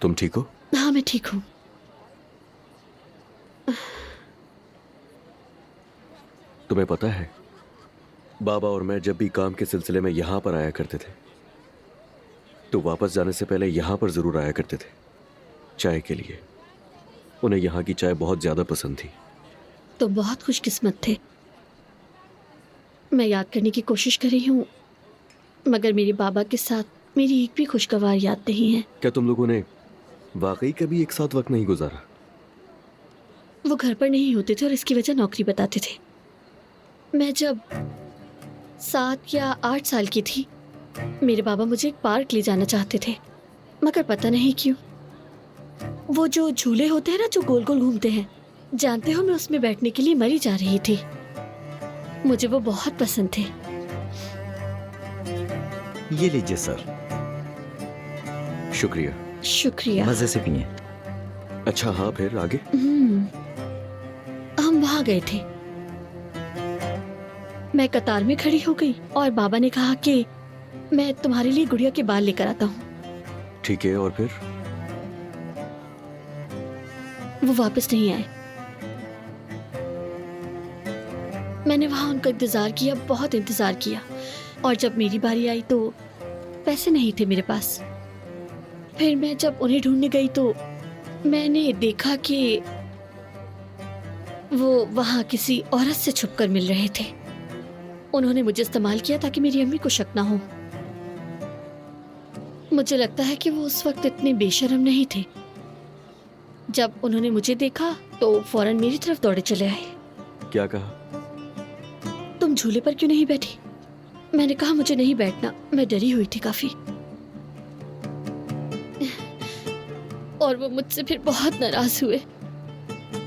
तुम ठीक हो? हाँ, मैं ठीक हूँ। तुम्हें पता है, बाबा और मैं जब भी काम के सिलसिले में यहां पर आया करते थे तो वापस जाने से पहले यहां पर जरूर आया करते थे, चाय के लिए। उन्हें यहां की चाय बहुत ज्यादा पसंद थी। तो बहुत खुशकिस्मत थे। मैं याद करने की कोशिश कर रही हूँ, मगर मेरे बाबा के साथ मेरी एक भी खुशगवार याद नहीं है। क्या तुम लोगों ने वाकई कभी एक साथ वक्त नहीं गुजारा? वो घर पर नहीं होते थे और इसकी वजह नौकरी बताते थे। मैं जब 7 या 8 साल की थी, मेरे बाबा मुझे एक पार्क ले जाना चाहते थे, मगर पता नहीं क्यों वो जो झूले होते हैं ना, जो गोल गोल घूमते हैं, जानते हो मैं उसमें बैठने के लिए मरी जा रही थी। मुझे वो बहुत पसंद थे। ये लीजिए सर। शुक्रिया। शुक्रिया। मजे से पिए। अच्छा हाँ, फिर आगे? हम वहां गए थे। मैं कतार में खड़ी हो गई और बाबा ने कहा कि मैं तुम्हारे लिए गुड़िया के बाल लेकर आता हूँ। ठीक है, और फिर? वो वापस नहीं आए। मैंने वहां उनका इंतजार किया, बहुत इंतजार किया, और जब मेरी बारी आई तो पैसे नहीं थे मेरे पास। फिर मैं जब उन्हें ढूंढने गई तो मैंने देखा कि वो वहां किसी औरत से छुपकर मिल रहे थे। उन्होंने मुझे इस्तेमाल किया ताकि मेरी अम्मी को शक ना हो। मुझे लगता है कि वो उस वक्त इतने बेशर्म नहीं थे। जब उन्होंने मुझे देखा तो फौरन मेरी तरफ दौड़े चले आए। क्या कहा? तुम झूले पर क्यों नहीं बैठी? मैंने कहा मुझे नहीं बैठना, मैं डरी हुई थी काफी। और वो मुझसे फिर बहुत नाराज हुए।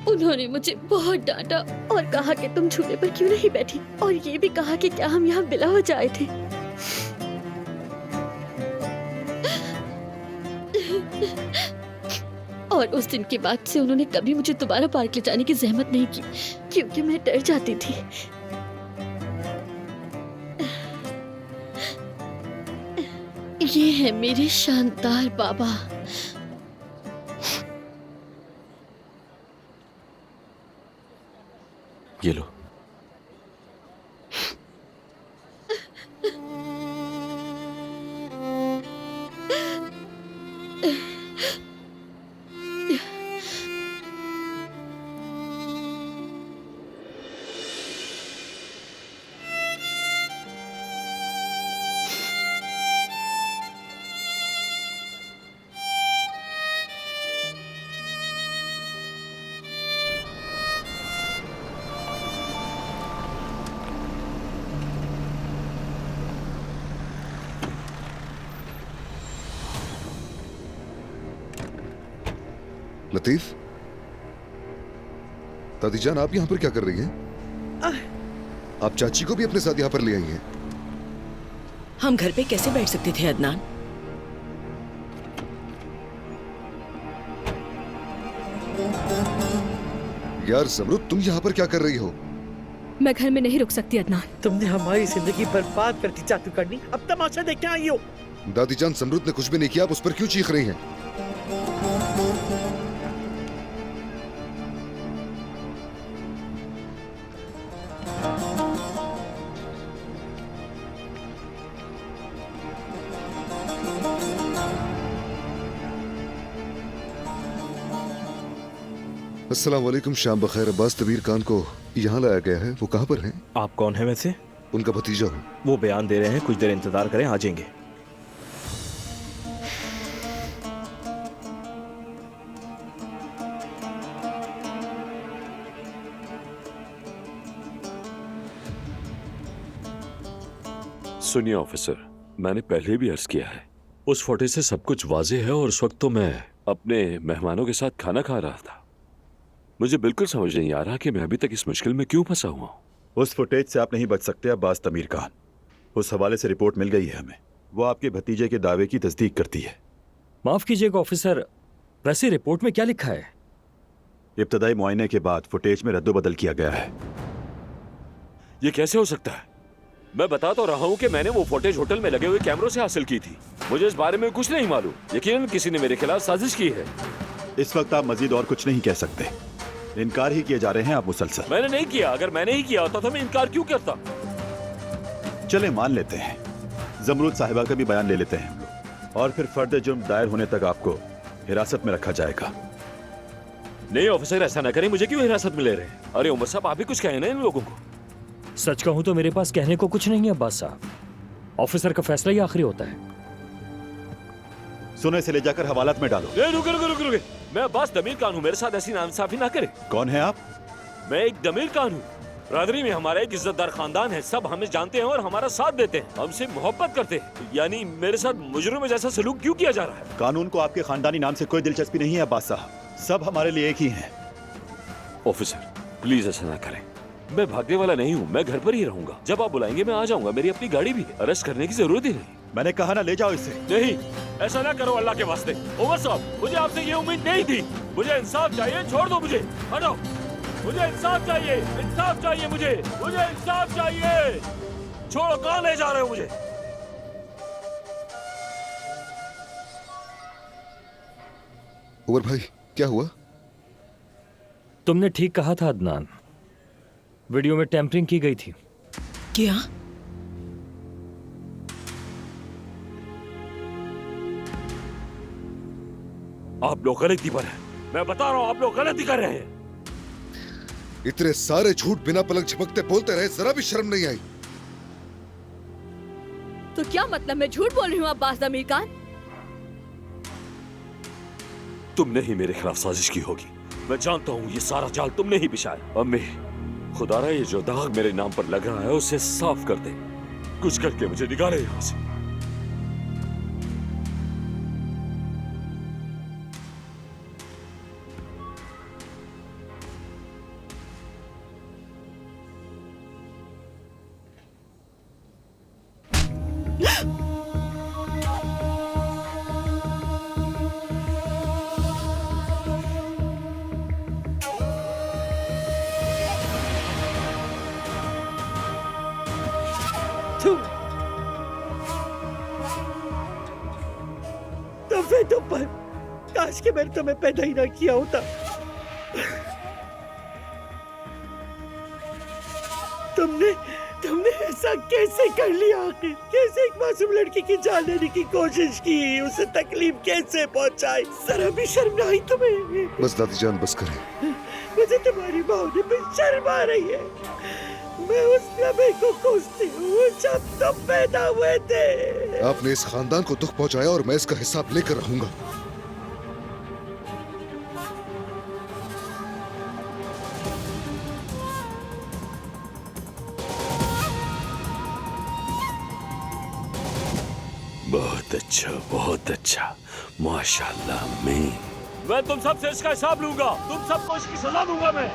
उन्होंने मुझे बहुत डांटा और कहा कि तुम झूले पर क्यों नहीं बैठी, और ये भी कहा कि क्या हम यहाँ बिला हो जाए थे। और उस दिन के बाद से उन्होंने कभी मुझे दोबारा पार्क ले जाने की जहमत नहीं की, क्योंकि मैं डर जाती थी। ये है मेरे शानदार बाबा। ये लो। लतीफ, दादीजान आप यहाँ पर क्या कर रही हैं? आप चाची को भी अपने साथ यहाँ पर ले आई हैं। हम घर पे कैसे बैठ सकते थे अदनान? यार समरुद, तुम यहाँ पर क्या कर रही हो? मैं घर में नहीं रुक सकती अदनान। तुमने हमारी जिंदगी बर्बाद करती चातू करनी, अब तमाशा देखने आई हो। दादीजान, समरुद ने कुछ भी नहीं किया, आप उस पर क्यों चीख रही हैं? अस्सलाम वालेकुम। शाम बखैर। अब्बास तबीर खान को यहाँ लाया गया है। वो कहाँ पर हैं? आप कौन है वैसे? उनका भतीजा हूँ। वो बयान दे रहे हैं, कुछ देर इंतजार करें, आ जाएंगे। सुनिए ऑफिसर, मैंने पहले भी अर्ज किया है, उस फुटेज से सब कुछ वाज़ेह है, और उस वक्त तो मैं अपने मेहमानों के साथ खाना खा रहा था। मुझे बिल्कुल समझ नहीं आ रहा कि मैं अभी तक इस मुश्किल में क्यों फंसा हुआ हूँ। उस फुटेज से आप नहीं बच सकते अब्बास तमीर खान। उस हवाले से रिपोर्ट मिल गई है हमें। वो आपके भतीजे के दावे की तस्दीक करती है। माफ कीजिएगा ऑफिसर, वैसे रिपोर्ट में क्या लिखा है? इब्तदाई मुआयने के बाद फुटेज में रद्दोबदल किया गया है। ये कैसे हो सकता है? मैं बता तो रहा हूँ कि मैंने वो फुटेज होटल में लगे हुए कैमरों से हासिल की थी। मुझे इस बारे में कुछ नहीं मालूम। यकीनन किसी ने मेरे खिलाफ साजिश की है। इस वक्त आप मजीद और कुछ नहीं कह सकते। इनकार ही किए जा रहे हैं आप मुसलसल। मैंने नहीं किया। अगर मैंने ही किया होता तो मैं इनकार क्यों करता? चले मान लेते हैं, जमरूद साहिबा का भी बयान ले लेते हैं हम लोग, और फिर फर्द जुर्म दायर होने तक आपको हिरासत में रखा जाएगा। नहीं ऑफिसर, ऐसा ना करें। मुझे क्यों हिरासत में ले रहे हैं? अरे उमर साहब, आप भी कुछ कहें ना इन लोगों को। सच कहूं तो मेरे पास कहने को कुछ नहीं है अब्बास साहब। ऑफिसर का फैसला ही आखिरी होता है। सुने से ले जाकर हवालात में डालो। रुके रुके रुके रुके। मैं अब्बास दमीर खान हूँ। मेरे साथ ऐसी नाइंसाफी ना करे। कौन है आप? मैं एक दमीर खान हूँ। बरादरी में हमारा एक इज्जतदार खानदान है। सब हमें जानते हैं और हमारा साथ देते हैं, हमसे मोहब्बत करते हैं। यानी मेरे साथ मुजरिम जैसा सलूक क्यों किया जा रहा है? कानून को आपके खानदानी नाम से कोई दिलचस्पी नहीं है अब्बास साहब। सब हमारे लिए एक ही हैं। ऑफिसर प्लीज ऐसा ना करें। मैं भागने वाला नहीं हूँ। मैं घर पर ही रहूंगा। जब आप बुलाएंगे मैं आ जाऊंगा। मेरी अपनी गाड़ी भी है। अरेस्ट करने की जरूरत ही नहीं। मैंने कहा ना, ले जाओ इसे। नहीं, ऐसा ना करो अल्लाह के वास्ते। उमर साहब, मुझे आपसे ये उम्मीद नहीं थी। मुझे इंसाफ चाहिए। छोड़ दो मुझे, हटो। मुझे इंसाफ चाहिए। इंसाफ चाहिए मुझे इंसाफ चाहिए। छोड़ो, कहाँ ले जा रहे हो मुझे? उमर भाई, क्या हुआ? तुमने ठीक कहा था अदनान, वीडियो में टेम्परिंग की गई थी। क्या? आप लोग गलती पर हैं। मैं बता रहा हूँ, आप लोग गलती कर रहे हैं। इतने सारे झूठ बिना पलक झपकते बोलते रहे, जरा भी शर्म नहीं आई? तो क्या मतलब मैं झूठ बोल रही हूँ अब्बास दमीर खान? तुमने ही मेरे खिलाफ साजिश की होगी। मैं जानता हूँ ये सारा जाल तुमने ही बिछाया। अम्मी, खुदारा ये जो दाग मेरे नाम पर लग रहा है उसे साफ कर दे। कुछ करके मुझे निकाले यहाँ से। तुम पर काश के मैंने तुम्हें पैदा ही ना किया होता। तुमने ऐसा कैसे कर लिया आखिर? कैसे एक मासूम लड़की की जान लेने की कोशिश की? उसे तकलीफ कैसे पहुंचाई? जरा भी शर्म ना आई तुम्हें? बस दादी जान, बस करें। मुझे तुम्हारी भावने पे शर्म आ रही है। मैं उस लम्हे को कोसती हूँ जब तुम पैदा हुए थे। आपने इस खानदान को दुख पहुंचाया और मैं इसका हिसाब लेकर रहूंगा। बहुत अच्छा, माशाल्लाह। मैं तुम सबसे इसका हिसाब लूंगा। तुम सबको इसकी सजा दूंगा मैं।